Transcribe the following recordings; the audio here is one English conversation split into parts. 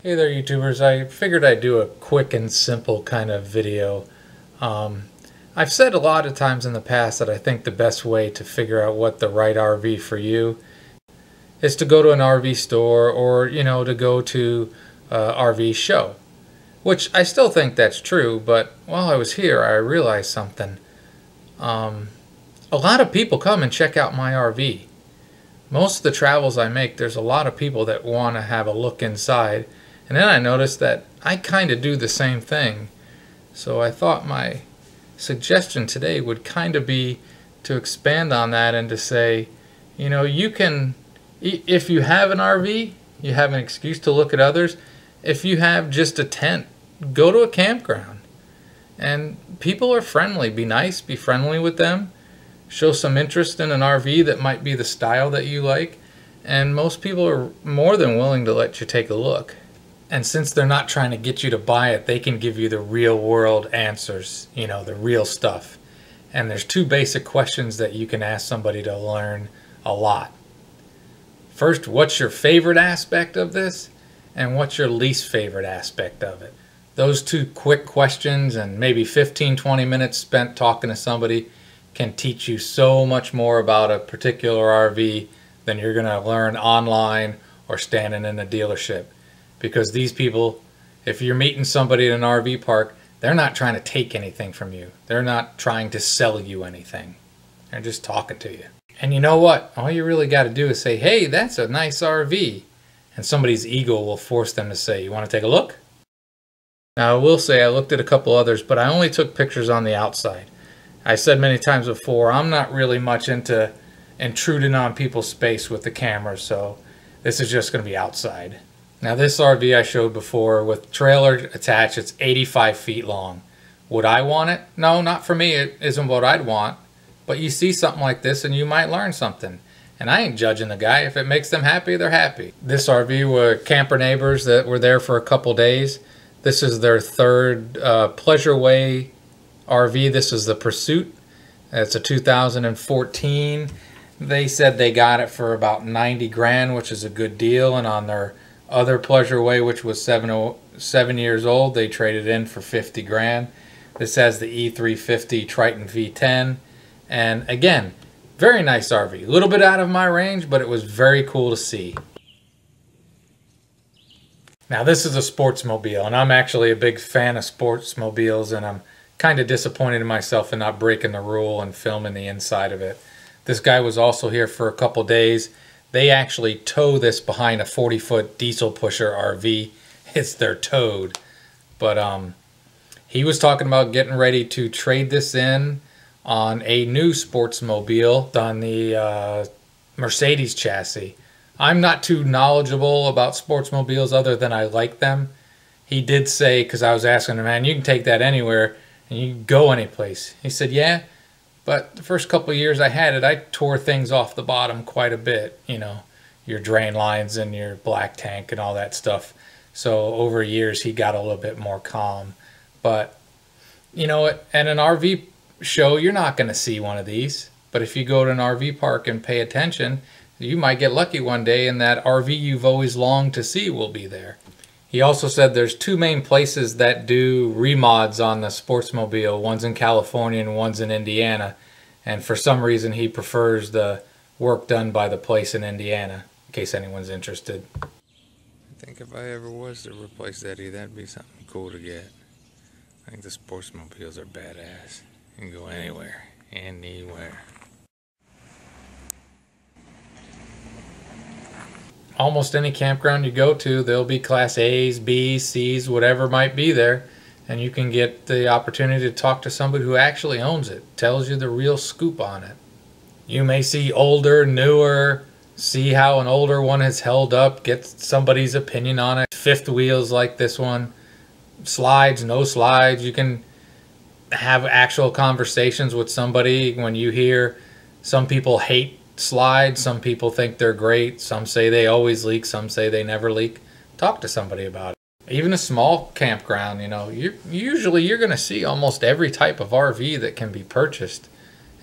Hey there, YouTubers. I figured I'd do a quick and simple kind of video. I've said a lot of times in the past that I think the best way to figure out what the right RV for you is to go to an RV store or, to go to a RV show. Which I still think that's true, but while I was here, I realized something. A lot of people come and check out my RV. Most of the travels I make, there's a lot of people that want to have a look inside. And then I noticed that I kind of do the same thing. So I thought my suggestion today would kind of be to expand on that and to say, you can, if you have an RV, you have an excuse to look at others. If you have just a tent, go to a campground. And people are friendly. Be nice, be friendly with them. Show some interest in an RV that might be the style that you like. And most people are more than willing to let you take a look. And since they're not trying to get you to buy it, they can give you the real world answers, the real stuff. And there's two basic questions that you can ask somebody to learn a lot. First, what's your favorite aspect of this? And what's your least favorite aspect of it? Those two quick questions and maybe 15-20 minutes spent talking to somebody can teach you so much more about a particular RV than you're going to learn online or standing in a dealership. Because these people, if you're meeting somebody at an RV park, they're not trying to take anything from you. They're not trying to sell you anything. They're just talking to you. And you know what? All you really got to do is say, hey, that's a nice RV. And somebody's ego will force them to say, you want to take a look? Now, I will say I looked at a couple others, but I only took pictures on the outside. I said many times before, I'm not really much into intruding on people's space with the camera, so this is just going to be outside. Now this RV I showed before with trailer attached, it's 85 feet long. Would I want it? No, not for me. It isn't what I'd want. But you see something like this and you might learn something. And I ain't judging the guy. If it makes them happy, they're happy. This RV were camper neighbors that were there for a couple days. This is their third Pleasureway RV. This is the Pursuit. It's a 2014. They said they got it for about 90 grand, which is a good deal. And on their other Pleasureway, which was 7 years old, they traded in for 50 grand. This has the E350 Triton V10. And again, very nice RV. A little bit out of my range, but it was very cool to see. Now this is a sportsmobile, and I'm actually a big fan of sportsmobiles, and I'm kind of disappointed in myself in not breaking the rule and filming the inside of it. This guy was also here for a couple days. They actually tow this behind a 40-foot diesel pusher RV. It's their Toad. But he was talking about getting ready to trade this in on a new sportsmobile on the Mercedes chassis. I'm not too knowledgeable about sportsmobiles other than I like them. He did say, because I was asking him, man, you can take that anywhere and you can go anyplace. He said, yeah. But the first couple of years I had it, I tore things off the bottom quite a bit. Your drain lines and your black tank and all that stuff. So over years, he got a little bit more calm. But, at an RV show, you're not going to see one of these. But if you go to an RV park and pay attention, you might get lucky one day and that RV you've always longed to see will be there. He also said there's two main places that do remods on the sportsmobile. One's in California and one's in Indiana. And for some reason he prefers the work done by the place in Indiana, in case anyone's interested. I think if I ever was to replace Eddie, that'd be something cool to get. I think the sportsmobiles are badass. You can go anywhere, anywhere. Almost any campground you go to, there'll be Class A's, B's, C's, whatever might be there. And you can get the opportunity to talk to somebody who actually owns it, tells you the real scoop on it. You may see older, newer, see how an older one has held up, get somebody's opinion on it. Fifth wheels like this one, slides, no slides. You can have actual conversations with somebody. When you hear some people hate slides, some people think they're great, some say they always leak, some say they never leak. Talk to somebody about it. Even a small campground, usually you're going to see almost every type of RV that can be purchased.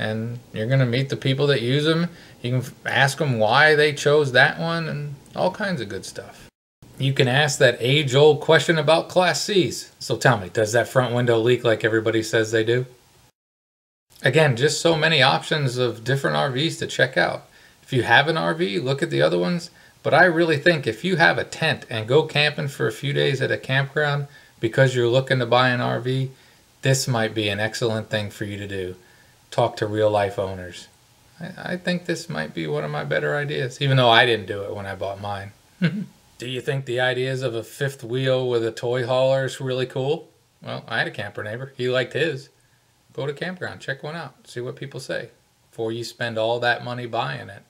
And you're going to meet the people that use them. You can ask them why they chose that one and all kinds of good stuff. You can ask that age-old question about Class Cs. So tell me, does that front window leak like everybody says they do? Again, just so many options of different RVs to check out. If you have an RV, look at the other ones. But I really think if you have a tent and go camping for a few days at a campground because you're looking to buy an RV, this might be an excellent thing for you to do. Talk to real life owners. I think this might be one of my better ideas, even though I didn't do it when I bought mine. Do you think the ideas of a fifth wheel with a toy hauler is really cool? Well, I had a camper neighbor. He liked his. Go to Campground, check one out, see what people say before you spend all that money buying it.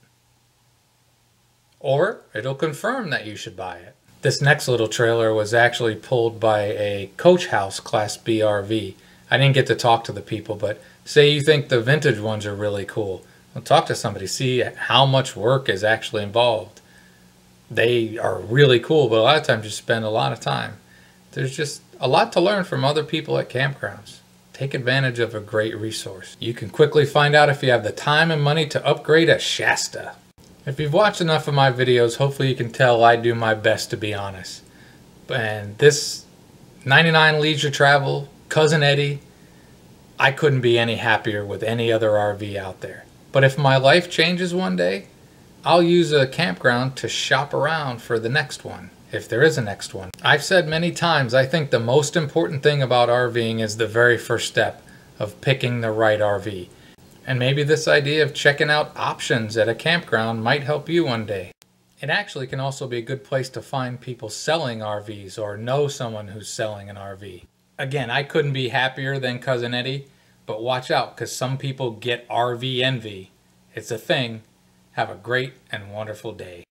Or it'll confirm that you should buy it. This next little trailer was actually pulled by a Coach House Class B RV. I didn't get to talk to the people, but say you think the vintage ones are really cool. Well, talk to somebody, see how much work is actually involved. They are really cool, but a lot of times you spend a lot of time. There's just a lot to learn from other people at campgrounds. Take advantage of a great resource. You can quickly find out if you have the time and money to upgrade a Shasta. If you've watched enough of my videos, hopefully you can tell I do my best to be honest. And this 99 Leisure Travel, Cousin Eddie, I couldn't be any happier with any other RV out there. But if my life changes one day, I'll use a campground to shop around for the next one, if there is a next one. I've said many times, I think the most important thing about RVing is the very first step of picking the right RV. And maybe this idea of checking out options at a campground might help you one day. It actually can also be a good place to find people selling RVs or know someone who's selling an RV. Again, I couldn't be happier than Cousin Eddie, but watch out because some people get RV envy. It's a thing. Have a great and wonderful day.